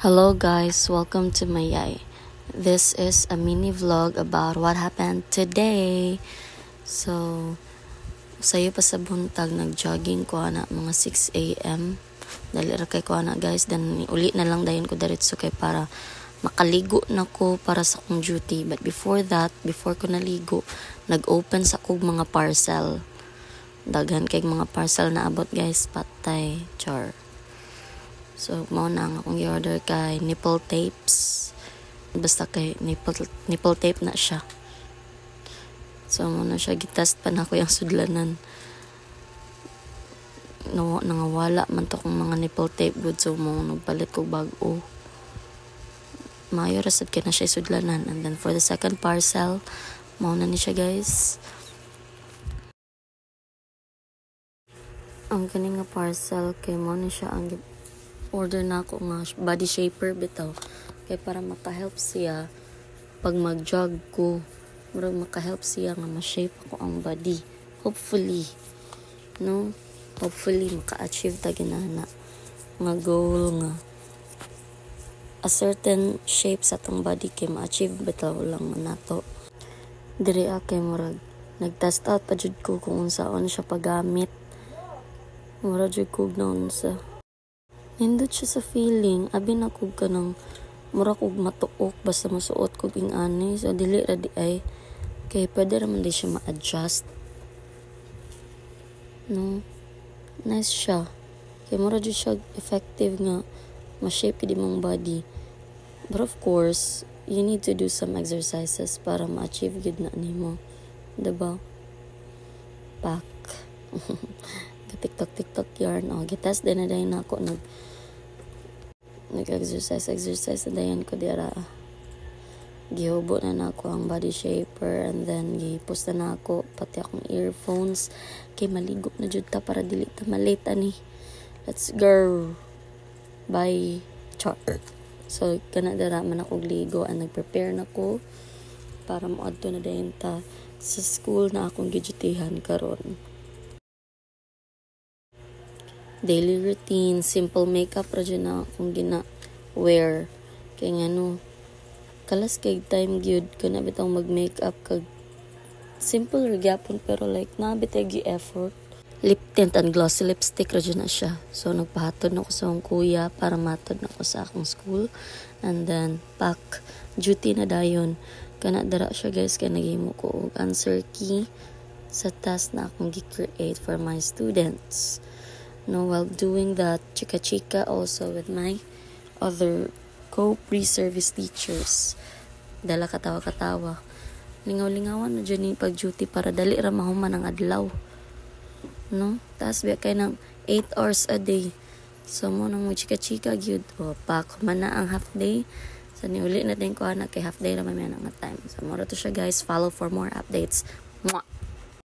Hello guys, welcome to my yay. This is a mini vlog about what happened today. So, sayo pa sa buntag nag-jogging ko na mga 6 a.m. Dali ra kay ko na guys, then uli na lang dayon ko diretso kay para makaligo na ko para sa kong duty. But before that, before ko naligo, nag-open sa kog mga parcel. Daghan kay mga parcel na abot guys, patay, char. So, mao na ang akong i-order kay nipple tapes. Basta kay nipple tape na siya. So, mao na siya. Gitest pa na ko yung sudlanan. Nangawala man to kong mga nipple tape good. So, mao nagpalit ko bago. Maayo rasad kay na siya sudlanan. And then, for the second parcel, mao na ni siya guys. Ang kaning nga parcel kay mao ni siya ang order na ako nga body shaper bitaw kay para maka-help siya pag mag-jog ko, murag maka-help siya nga ma-shape ako ang body, hopefully maka-achieve ta ginana nga goal nga a certain shape sa tong body kay ma-achieve bitaw lang nato diri kay murag nag-test out pa jud ko kung unsaon siya pagamit, murag jud ko noon sa nindot siya sa feeling, abi na kog ka ng mura kog matuok basta masuot kog ingani. So, dili ra di ay. Kaya pwede raman di siya ma-adjust. No? Nice siya. Kaya mura di siya effective nga ma-shape di mong body. But of course, you need to do some exercises para ma-achieve gid na nimo. Diba? Pak. TikTok yarn. Gitest din na dayon ako nag-exercise na dayon ko dira. Gihubo na nako ang body shaper and then gipost na ako pati akong earphones kay maligo na jud ta para dili ta malate ani. Let's go. Bye. Char. So kana dira man ako ligo and nagprepare nako para moadto na dayon ta sa school na akong gidutihan karon. Daily routine, simple makeup ra dyan na akong gina-wear. Kaya nga kalas kay time gyud ko na bitang mag-makeup kag simple ra gyapon pero like nabitay gi effort. Lip tint and glossy lipstick ra dyan na siya. So nagpahatod na ko sa akong kuya para matod na ko sa akong school. And then pack duty na dayon. Kana dara siya guys kay naghimo ko og answer key sa task na akong gi-create for my students. While doing that, chika-chika also with my other co-pre-service teachers. Dala katawa-katawa. Lingaw-lingawan na dyan yung pag-duty para dali ra mahuman ang adlaw. Tapos biya kayo ng 8 hours a day. So, mo nang chika-chika gyud. Pak man na ang half day. So, niuli na din ko anak kay half day na may nga time. So, moro to siya guys. Follow for more updates. Mwah!